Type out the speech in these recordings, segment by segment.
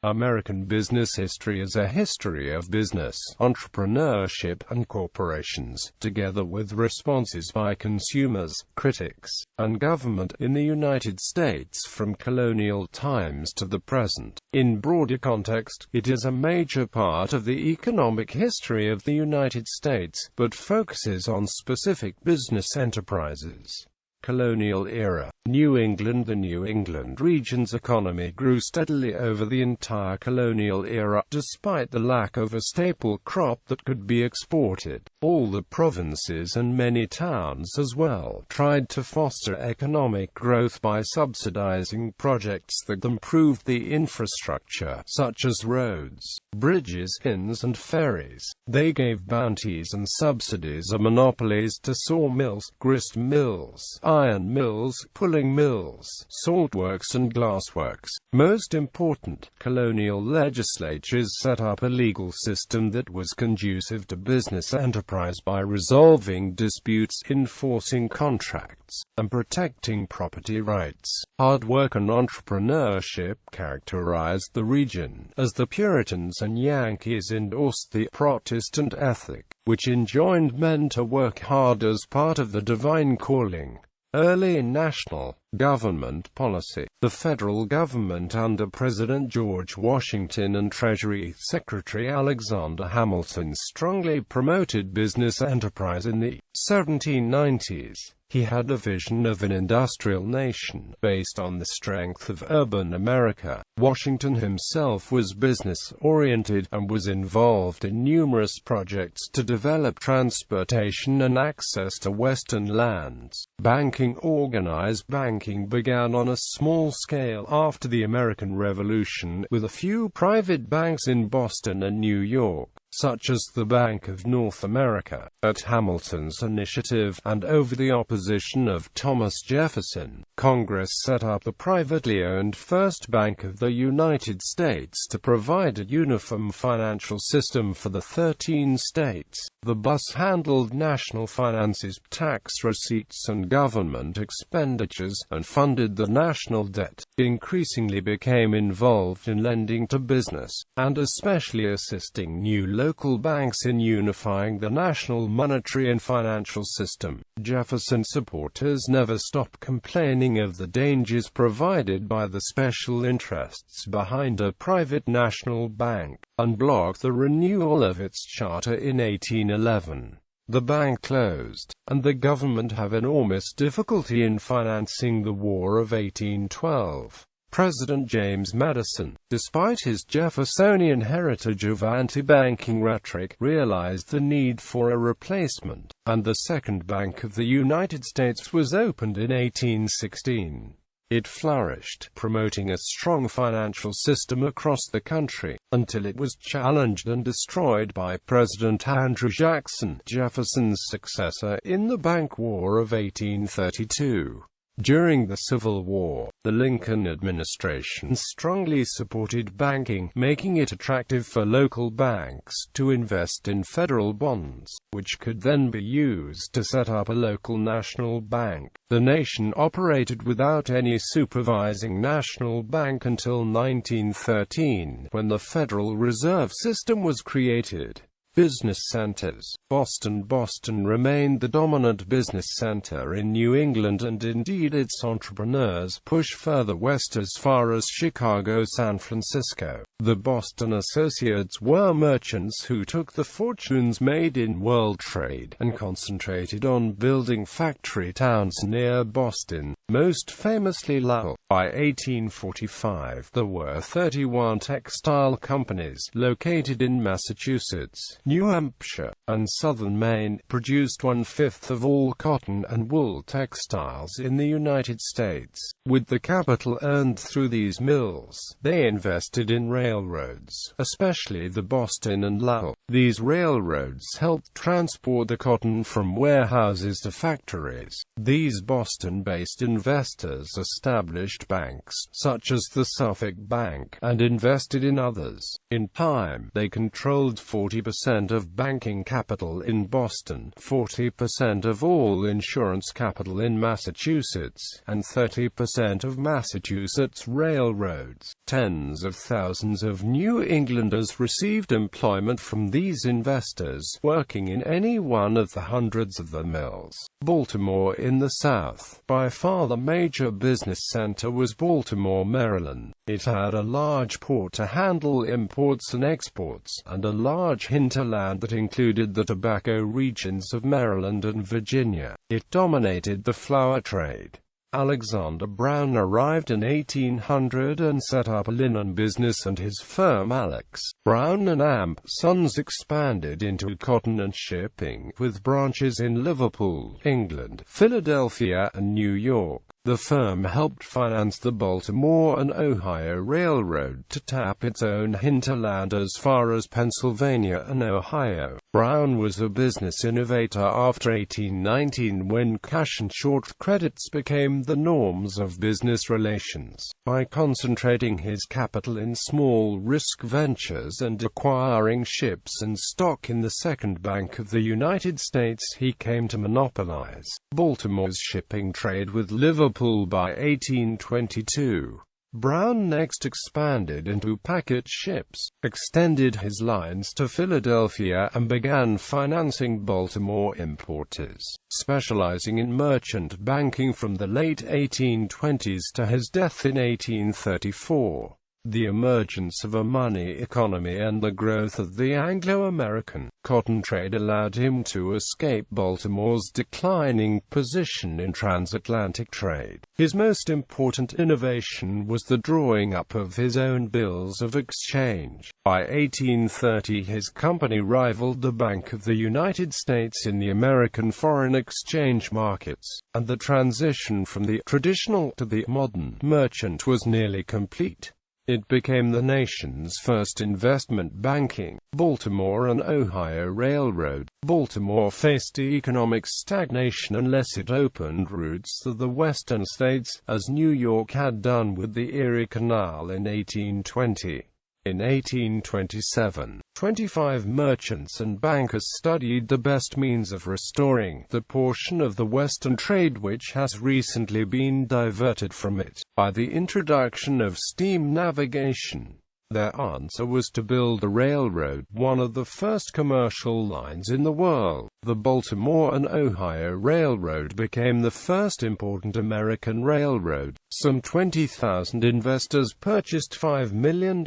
American business history is a history of business, entrepreneurship, and corporations, together with responses by consumers, critics, and government in the United States from colonial times to the present. In broader context, it is a major part of the economic history of the United States, but focuses on specific business enterprises. Colonial Era New England. The New England region's economy grew steadily over the entire colonial era, despite the lack of a staple crop that could be exported. All the provinces and many towns as well tried to foster economic growth by subsidizing projects that improved the infrastructure, such as roads, bridges, inns, and ferries. They gave bounties and subsidies or monopolies to sawmills, grist mills, iron mills, pulling mills, saltworks, and glassworks. Most important, colonial legislatures set up a legal system that was conducive to business enterprise by resolving disputes, enforcing contracts, and protecting property rights. Hard work and entrepreneurship characterized the region, as the Puritans and Yankees endorsed the Protestant ethic, which enjoined men to work hard as part of the divine calling. Early national government policy. The federal government under President George Washington and Treasury Secretary Alexander Hamilton strongly promoted business enterprise in the 1790s. He had a vision of an industrial nation, based on the strength of urban America. Washington himself was business-oriented, and was involved in numerous projects to develop transportation and access to western lands. Banking. Organized banking began on a small scale after the American Revolution, with a few private banks in Boston and New York, such as the Bank of North America. At Hamilton's initiative, and over the opposition of Thomas Jefferson, Congress set up the privately owned First Bank of the United States to provide a uniform financial system for the 13 states. The bus handled national finances, tax receipts, and government expenditures, and funded the national debt. Increasingly became involved in lending to business, and especially assisting new local banks in unifying the national monetary and financial system. Jefferson supporters never stopped complaining of the dangers provided by the special interests behind a private national bank, and blocked the renewal of its charter in 1811. The bank closed, and the government had enormous difficulty in financing the War of 1812. President James Madison, despite his Jeffersonian heritage of anti-banking rhetoric, realized the need for a replacement, and the Second Bank of the United States was opened in 1816. It flourished, promoting a strong financial system across the country, until it was challenged and destroyed by President Andrew Jackson, Jefferson's successor, in the Bank War of 1832. During the Civil War, the Lincoln administration strongly supported banking, making it attractive for local banks to invest in federal bonds, which could then be used to set up a local national bank. The nation operated without any supervising national bank until 1913, when the Federal Reserve System was created. Business centers. Boston remained the dominant business center in New England, and indeed its entrepreneurs pushed further west as far as Chicago, San Francisco. The Boston associates were merchants who took the fortunes made in world trade, and concentrated on building factory towns near Boston, most famously Lowell. By 1845, there were 31 textile companies, located in Massachusetts, New Hampshire, and southern Maine, produced 1/5 of all cotton and wool textiles in the United States. With the capital earned through these mills, they invested in railroads, especially the Boston and Lowell. These railroads helped transport the cotton from warehouses to factories. These Boston-based investors established established banks, such as the Suffolk Bank, and invested in others. In time, they controlled 40% of banking capital in Boston, 40% of all insurance capital in Massachusetts, and 30% of Massachusetts railroads. Tens of thousands of New Englanders received employment from these investors, working in any one of the hundreds of the mills. Baltimore in the South. By far the major business center was Baltimore, Maryland. It had a large port to handle imports and exports, and a large hinterland that included the tobacco regions of Maryland and Virginia. It dominated the flour trade. Alexander Brown arrived in 1800 and set up a linen business, and his firm Alex. Brown and Amp Sons expanded into cotton and shipping, with branches in Liverpool, England, Philadelphia, and New York. The firm helped finance the Baltimore and Ohio Railroad to tap its own hinterland as far as Pennsylvania and Ohio. Brown was a business innovator after 1819, when cash and short credits became the norms of business relations. By concentrating his capital in small risk ventures and acquiring ships and stock in the Second Bank of the United States, he came to monopolize Baltimore's shipping trade with Liverpool by 1822. Brown next expanded into packet ships, extended his lines to Philadelphia, and began financing Baltimore importers, specializing in merchant banking from the late 1820s to his death in 1834. The emergence of a money economy and the growth of the Anglo-American cotton trade allowed him to escape Baltimore's declining position in transatlantic trade. His most important innovation was the drawing up of his own bills of exchange. By 1830, his company rivaled the Bank of the United States in the American foreign exchange markets, and the transition from the traditional to the modern merchant was nearly complete. It became the nation's first investment banking. Baltimore and Ohio Railroad. Baltimore faced economic stagnation unless it opened routes to the western states, as New York had done with the Erie Canal in 1820. In 1827, 25 merchants and bankers studied the best means of restoring the portion of the western trade which has recently been diverted from it by the introduction of steam navigation. Their answer was to build a railroad, one of the first commercial lines in the world. The Baltimore and Ohio Railroad became the first important American railroad. Some 20,000 investors purchased $5 million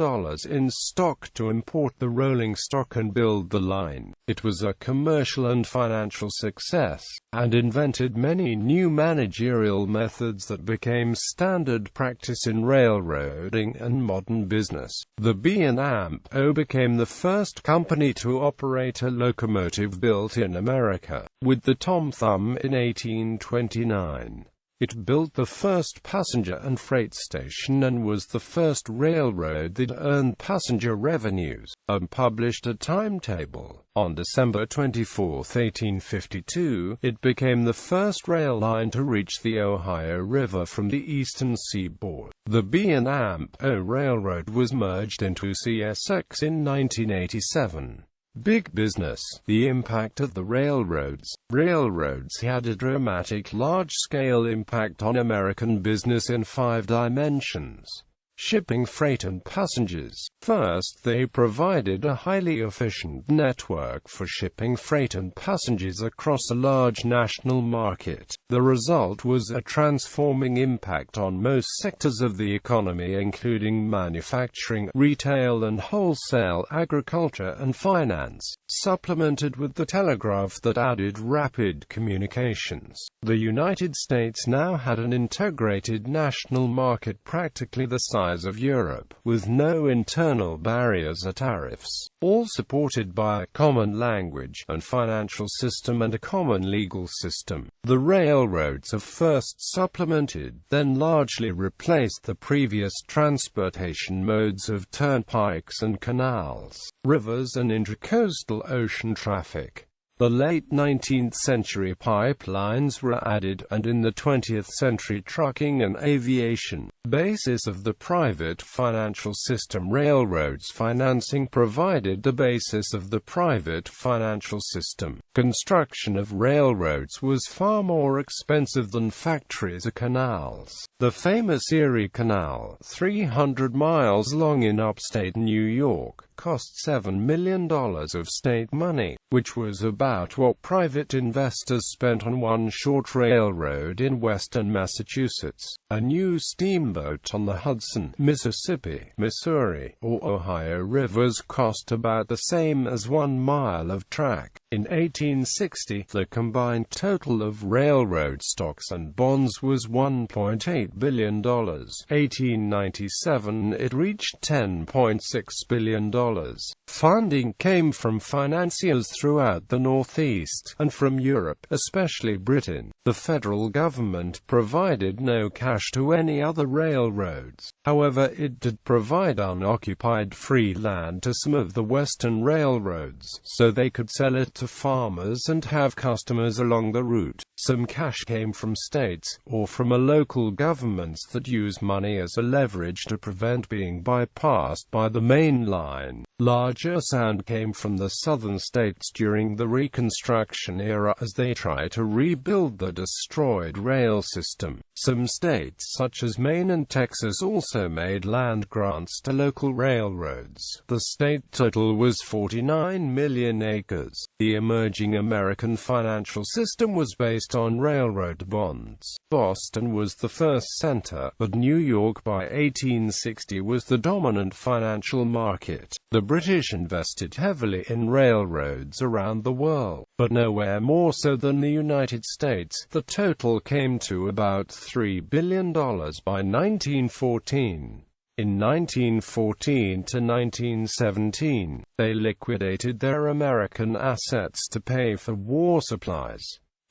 in stock to import the rolling stock and build the line. It was a commercial and financial success, and invented many new managerial methods that became standard practice in railroading and modern business. The B&O became the first company to operate a locomotive built in America, with the Tom Thumb in 1829. It built the first passenger and freight station and was the first railroad that earned passenger revenues, and published a timetable. On December 24, 1852, it became the first rail line to reach the Ohio River from the eastern seaboard. The B&O Railroad was merged into CSX in 1987. Big business. The impact of the railroads. Railroads had a dramatic large-scale impact on American business in 5 dimensions. Shipping freight and passengers. First, they provided a highly efficient network for shipping freight and passengers across a large national market. The result was a transforming impact on most sectors of the economy, including manufacturing, retail and wholesale, agriculture and finance, supplemented with the telegraph that added rapid communications. The United States now had an integrated national market practically the size of Europe, with no internal barriers or tariffs, all supported by a common language and financial system and a common legal system. The railroads have first supplemented, then largely replaced the previous transportation modes of turnpikes and canals, rivers and intracoastal ocean traffic. The late 19th century pipelines were added, and in the 20th century trucking and aviation. Basis of the private financial system. Railroads financing provided the basis of the private financial system. Construction of railroads was far more expensive than factories or canals. The famous Erie Canal, 300 miles long in upstate New York, cost $7 million of state money, which was about what private investors spent on one short railroad in western Massachusetts. A new steamboat on the Hudson, Mississippi, Missouri, or Ohio rivers cost about the same as 1 mile of track. In 1860, the combined total of railroad stocks and bonds was $1.8 billion. 1897, it reached $10.6 billion. Funding came from financiers throughout the Northeast, and from Europe, especially Britain. The federal government provided no cash to any other railroads. However, it did provide unoccupied free land to some of the western railroads, so they could sell it to farmers and have customers along the route. Some cash came from states, or from a local governments that used money as a leverage to prevent being bypassed by the main line. Larger sound came from the southern states during the Reconstruction era as they tried to rebuild the destroyed rail system. Some states such as Maine and Texas also made land grants to local railroads. The state total was 49 million acres. The emerging American financial system was based on railroad bonds. Boston was the first center, but New York by 1860 was the dominant financial market. The British invested heavily in railroads around the world, but nowhere more so than the United States. The total came to about $3 billion by 1914. In 1914 to 1917, they liquidated their American assets to pay for war supplies.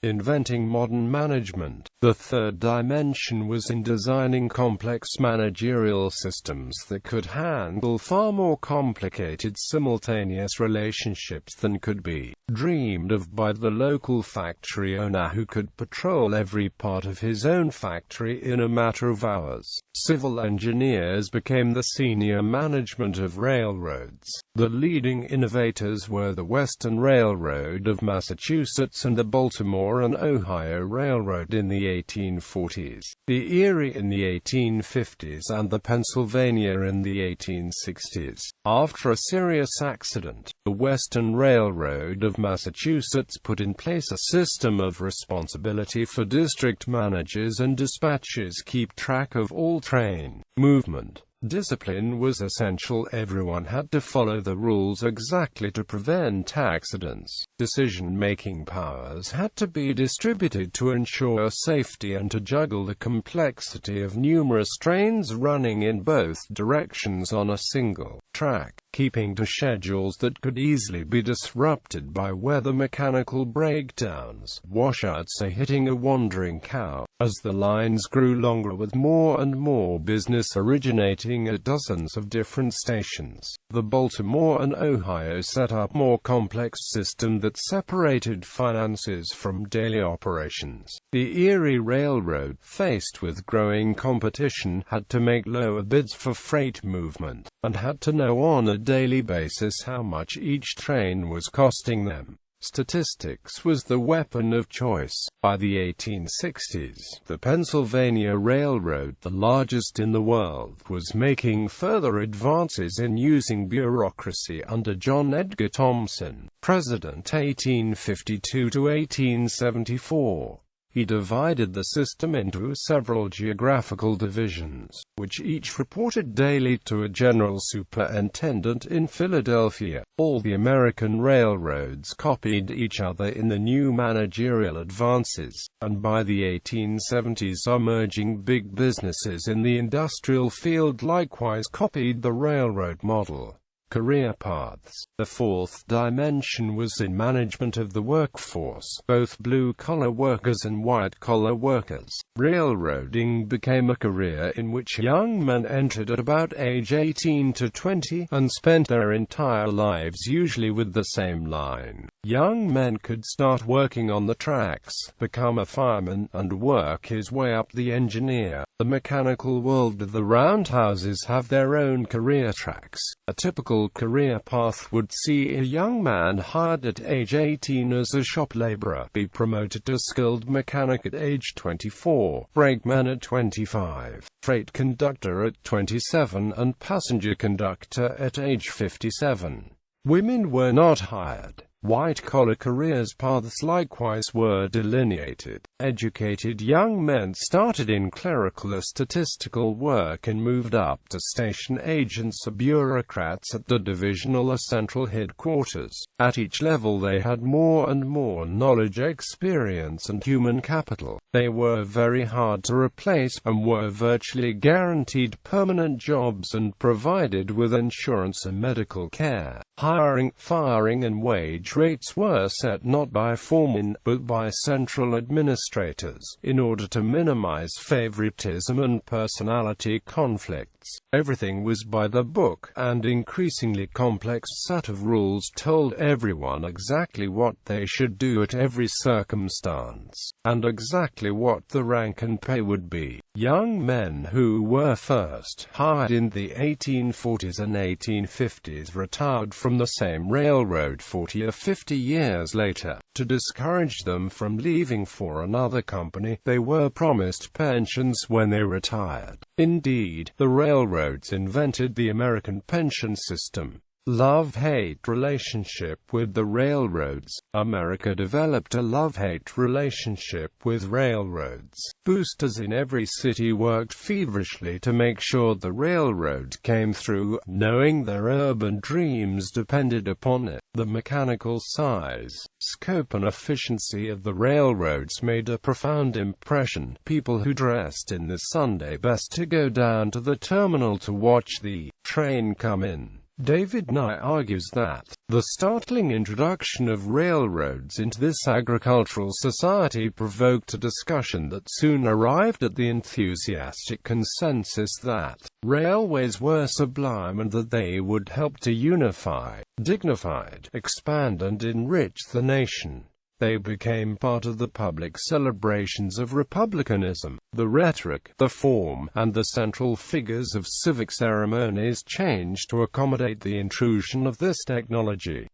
Inventing modern management. The third dimension was in designing complex managerial systems that could handle far more complicated simultaneous relationships than could be dreamed of by the local factory owner who could patrol every part of his own factory in a matter of hours. Civil engineers became the senior management of railroads. The leading innovators were the Western Railroad of Massachusetts and the Baltimore and Ohio Railroad in the 1840s, the Erie in the 1850s and the Pennsylvania in the 1860s. After a serious accident, the Western Railroad of Massachusetts put in place a system of responsibility for district managers and dispatchers keep track of all train movement. Discipline was essential. Everyone had to follow the rules exactly to prevent accidents. Decision-making powers had to be distributed to ensure safety and to juggle the complexity of numerous trains running in both directions on a single track, keeping to schedules that could easily be disrupted by weather, mechanical breakdowns, washouts or hitting a wandering cow. As the lines grew longer with more and more business originating at dozens of different stations, the Baltimore and Ohio set up a more complex system that separated finances from daily operations. The Erie Railroad, faced with growing competition, had to make lower bids for freight movement, and had to know on a daily basis how much each train was costing them. Statistics was the weapon of choice. By the 1860s, the Pennsylvania Railroad, the largest in the world, was making further advances in using bureaucracy under John Edgar Thompson, President 1852 to 1874. He divided the system into several geographical divisions, which each reported daily to a general superintendent in Philadelphia. All the American railroads copied each other in the new managerial advances, and by the 1870s emerging big businesses in the industrial field likewise copied the railroad model. career paths. The fourth dimension was in management of the workforce, both blue-collar workers and white-collar workers. Railroading became a career in which young men entered at about age 18 to 20, and spent their entire lives usually with the same line. Young men could start working on the tracks, become a fireman, and work his way up the engineer. The mechanical world of the roundhouses have their own career tracks. A typical career path would see a young man hired at age 18 as a shop laborer be promoted to skilled mechanic at age 24, brakeman at 25, freight conductor at 27, and passenger conductor at age 57. Women were not hired. White-collar careers paths likewise were delineated. Educated young men started in clerical or statistical work and moved up to station agents or bureaucrats at the divisional or central headquarters. At each level they had more and more knowledge, experience, and human capital. They were very hard to replace, and were virtually guaranteed permanent jobs and provided with insurance and medical care. Hiring, firing, and wage rates were set not by foremen, but by central administrators, in order to minimize favoritism and personality conflicts. Everything was by the book, and increasingly complex set of rules told everyone exactly what they should do at every circumstance, and exactly what the rank and pay would be. Young men who were first hired in the 1840s and 1850s retired from the same railroad 40 or 50 years later. To discourage them from leaving for another company, they were promised pensions when they retired. Indeed, the railroads invented the American pension system. Love-hate relationship with the railroads. America developed a love-hate relationship with railroads. Boosters in every city worked feverishly to make sure the railroad came through, knowing their urban dreams depended upon it. The mechanical size, scope, and efficiency of the railroads made a profound impression. People who dressed in the Sunday best to go down to the terminal to watch the train come in. David Nye argues that the startling introduction of railroads into this agricultural society provoked a discussion that soon arrived at the enthusiastic consensus that railways were sublime and that they would help to unify, dignify, expand, and enrich the nation. They became part of the public celebrations of republicanism. The rhetoric, the form, and the central figures of civic ceremonies changed to accommodate the intrusion of this technology.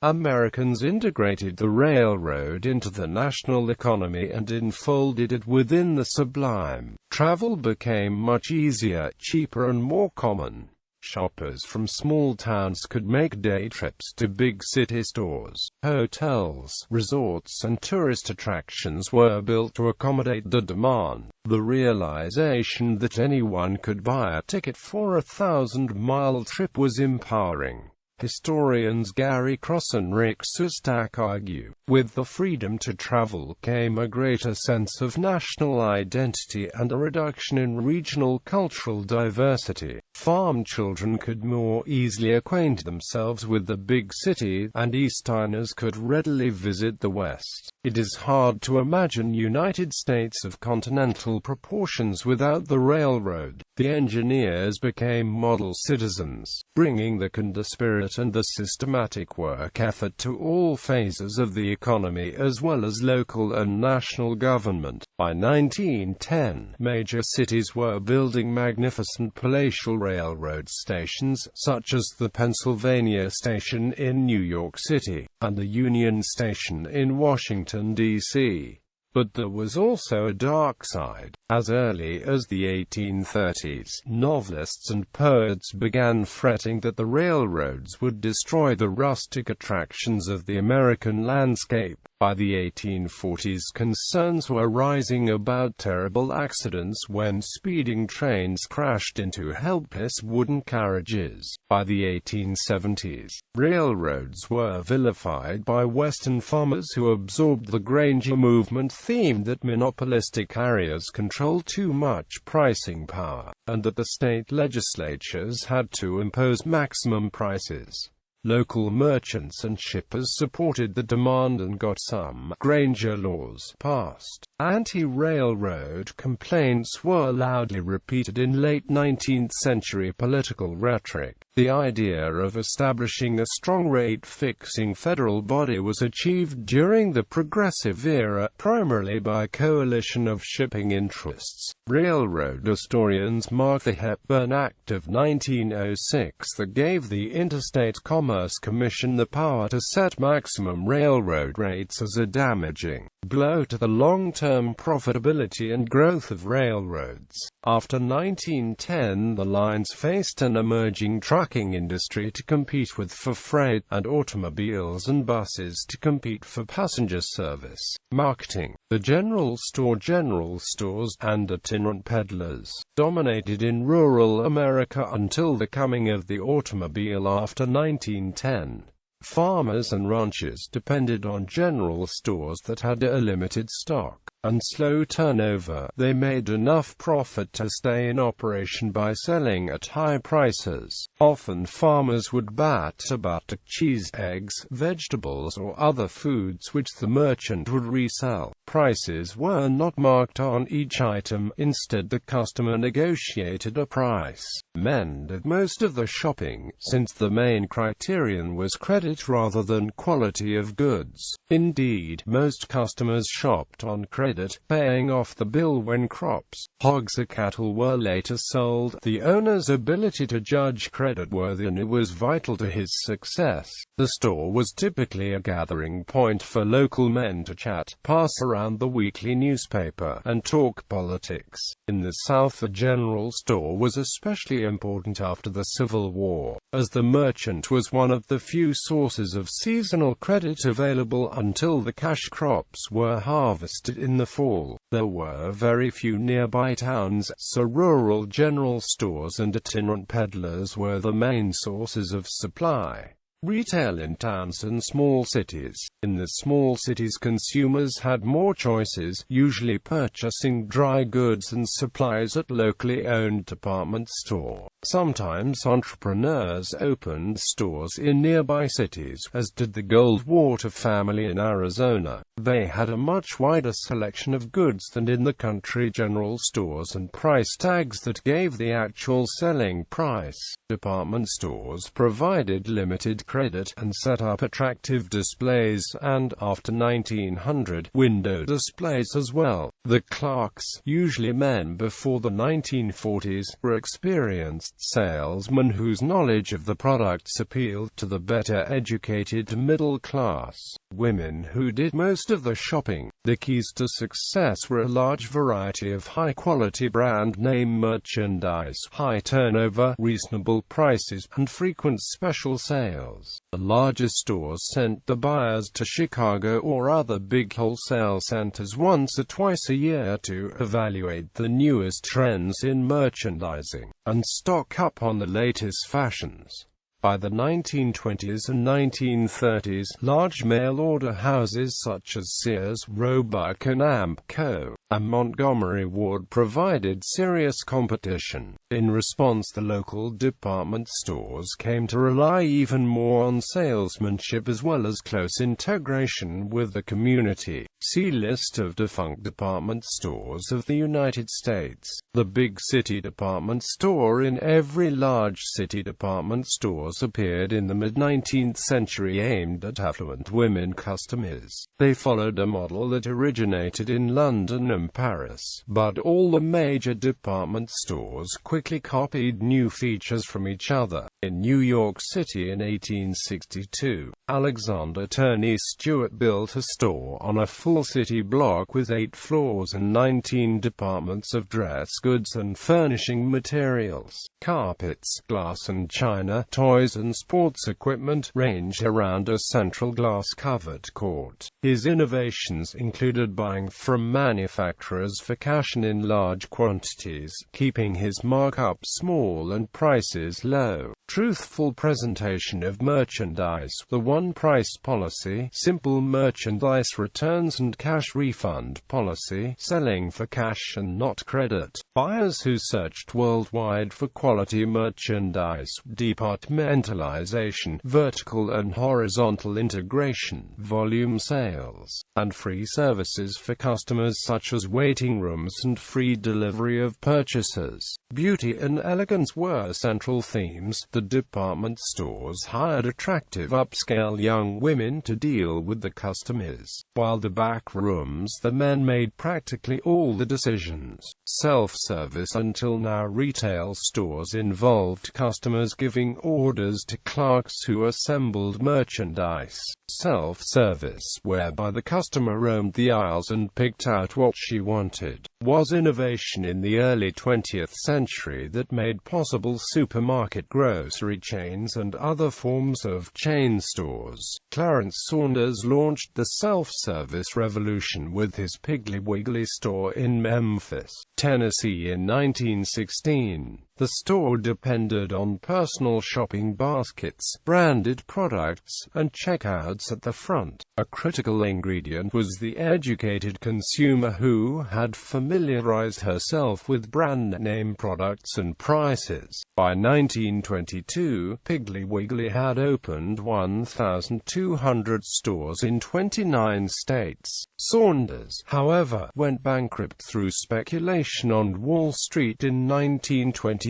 Americans integrated the railroad into the national economy and enfolded it within the sublime. Travel became much easier, cheaper, and more common. Shoppers from small towns could make day trips to big city stores. Hotels, resorts, and tourist attractions were built to accommodate the demand. The realization that anyone could buy a ticket for a 1,000-mile trip was empowering. Historians Gary Cross and Rick Sustak argue, with the freedom to travel came a greater sense of national identity and a reduction in regional cultural diversity. Farm children could more easily acquaint themselves with the big city, and Easterners could readily visit the West. It is hard to imagine United States of continental proportions without the railroad. The engineers became model citizens, bringing the Kanda spirit and the systematic work effort to all phases of the economy as well as local and national government. By 1910, major cities were building magnificent palatial railroad stations, such as the Pennsylvania Station in New York City, and the Union Station in Washington, D.C. But there was also a dark side. As early as the 1830s, novelists and poets began fretting that the railroads would destroy the rustic attractions of the American landscape. By the 1840s, concerns were rising about terrible accidents when speeding trains crashed into helpless wooden carriages. By the 1870s, railroads were vilified by Western farmers who absorbed the Granger movement theme that monopolistic carriers control too much pricing power, and that the state legislatures had to impose maximum prices. Local merchants and shippers supported the demand and got some Granger laws passed. Anti-railroad complaints were loudly repeated in late 19th century political rhetoric. The idea of establishing a strong rate-fixing federal body was achieved during the Progressive Era, primarily by a coalition of shipping interests. Railroad historians mark the Hepburn Act of 1906 that gave the Interstate Commerce Commission the power to set maximum railroad rates as a damaging blow to the long-term profitability and growth of railroads. After 1910, the lines faced an emerging trucking industry to compete with for freight, and automobiles and buses to compete for passenger service. Marketing. The general stores, and itinerant peddlers dominated in rural America until the coming of the automobile after 1910. Farmers and ranchers depended on general stores that had a limited stock and slow turnover. They made enough profit to stay in operation by selling at high prices. Often farmers would bat about cheese, eggs, vegetables, or other foods which the merchant would resell. Prices were not marked on each item. Instead, the customer negotiated a price. Men did most of the shopping, since the main criterion was credit rather than quality of goods. Indeed, most customers shopped on credit, paying off the bill when crops, hogs or cattle were later sold. The owner's ability to judge creditworthiness was vital to his success. The store was typically a gathering point for local men to chat, pass around the weekly newspaper, and talk politics. In the South, the general store was especially important after the Civil War, as the merchant was one of the few sources of seasonal credit available until the cash crops were harvested in the fall. There were very few nearby towns, so rural general stores and itinerant peddlers were the main sources of supply. Retail in towns and small cities. In the small cities, consumers had more choices, usually purchasing dry goods and supplies at locally owned department stores. Sometimes entrepreneurs opened stores in nearby cities, as did the Goldwater family in Arizona. They had a much wider selection of goods than in the country general stores and price tags that gave the actual selling price. Department stores provided limited credit and set up attractive displays and, after 1900, window displays as well. The clerks, usually men before the 1940s, were experienced salesmen whose knowledge of the products appealed to the better-educated middle class. Women who did most of the shopping. The keys to success were a large variety of high-quality brand-name merchandise, high turnover, reasonable prices, and frequent special sales. The larger stores sent the buyers to Chicago or other big wholesale centers once or twice a year to evaluate the newest trends in merchandising and stock up on the latest fashions. By the 1920s and 1930s, large mail-order houses such as Sears, Roebuck & Co. and Montgomery Ward provided serious competition. In response, the local department stores came to rely even more on salesmanship as well as close integration with the community. See List of defunct department stores of the United States. The big city department store. In every large city, department stores appeared in the mid-19th century aimed at affluent women customers. They followed a model that originated in London and Paris. But all the major department stores quickly copied new features from each other. In New York City in 1862, Alexander Turney Stewart built a store on a full city block with 8 floors and 19 departments of dress goods and furnishing materials. Carpets, glass and china, toys and sports equipment ranged around a central glass-covered court. His innovations included buying from manufacturers for cash and in large quantities, keeping his markup small and prices low. Truthful presentation of merchandise, the one-price policy, simple merchandise returns and cash refund policy, selling for cash and not credit. Buyers who searched worldwide for quality merchandise, departmentalization, vertical and horizontal integration, volume sales, and free services for customers such as waiting rooms and free delivery of purchases. Beauty and elegance were central themes. The department stores hired attractive upscale young women to deal with the customers, while the back rooms the men made practically all the decisions. Self-service. Until now, retail stores involved customers giving orders to clerks who assembled merchandise. Self-service, whereby the customer roamed the aisles and picked out what she wanted, was innovation in the early 20th century that made possible supermarket, grocery chains and other forms of chain stores. Clarence Saunders launched the self-service revolution with his Piggly Wiggly store in Memphis, Tennessee in 1916. The store depended on personal shopping baskets, branded products, and checkouts at the front. A critical ingredient was the educated consumer who had familiarized herself with brand name products and prices. By 1922, Piggly Wiggly had opened 1,200 stores in 29 states. Saunders, however, went bankrupt through speculation on Wall Street in 1923.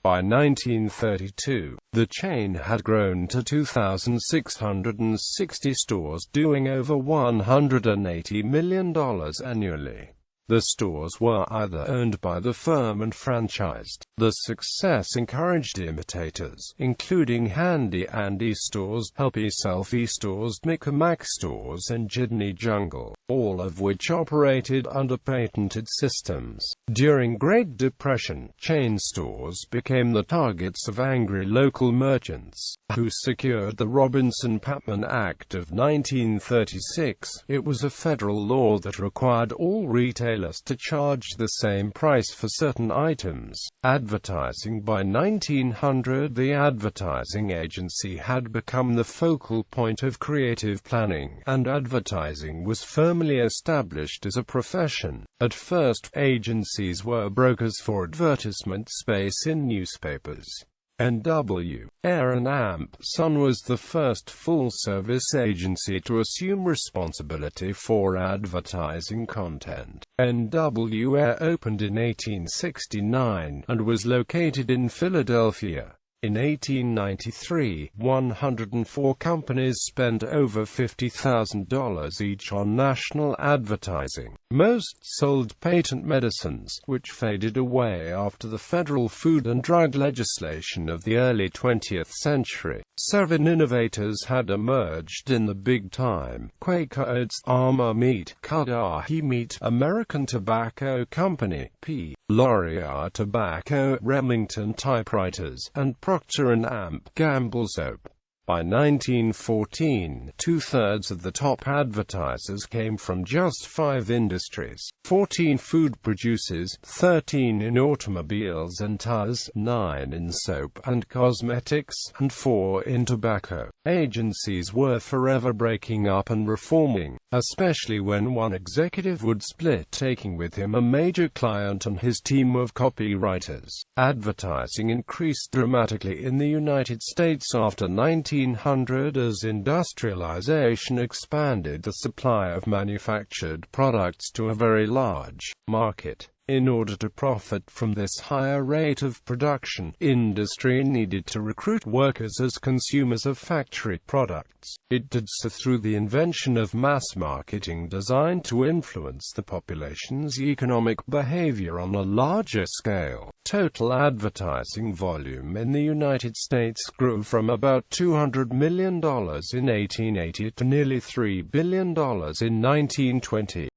By 1932, the chain had grown to 2,660 stores, doing over $180 million annually. The stores were either owned by the firm and franchised. The success encouraged imitators, including Handy Andy stores, Helpy Selfie stores, Micamac stores, and Jidney Jungle, all of which operated under patented systems. During Great Depression, chain stores became the targets of angry local merchants, who secured the Robinson-Patman Act of 1936. It was a federal law that required all retailers to charge the same price for certain items. Advertising. By 1900, the advertising agency had become the focal point of creative planning, and advertising was firmly established as a profession. At first, agencies were brokers for advertisement space in newspapers. N.W. Aaron Son was the first full-service agency to assume responsibility for advertising content. N.W. opened in 1869, and was located in Philadelphia. In 1893, 104 companies spent over $50,000 each on national advertising. Most sold patent medicines, which faded away after the federal food and drug legislation of the early 20th century. 7 innovators had emerged in the big time: Quaker Oats, Armour Meat, Cudahy Meat, American Tobacco Company, P. Laurier Tobacco, Remington Typewriters, and Procter & Gamble Soap. By 1914, 2/3 of the top advertisers came from just 5 industries: 14 food producers, 13 in automobiles and tires, 9 in soap and cosmetics, and 4 in tobacco. Agencies were forever breaking up and reforming, especially when one executive would split, taking with him a major client and his team of copywriters. Advertising increased dramatically in the United States after 1900 as industrialization expanded the supply of manufactured products to a very large market. In order to profit from this higher rate of production, industry needed to recruit workers as consumers of factory products. It did so through the invention of mass marketing designed to influence the population's economic behavior on a larger scale. Total advertising volume in the United States grew from about $200 million in 1880 to nearly $3 billion in 1920.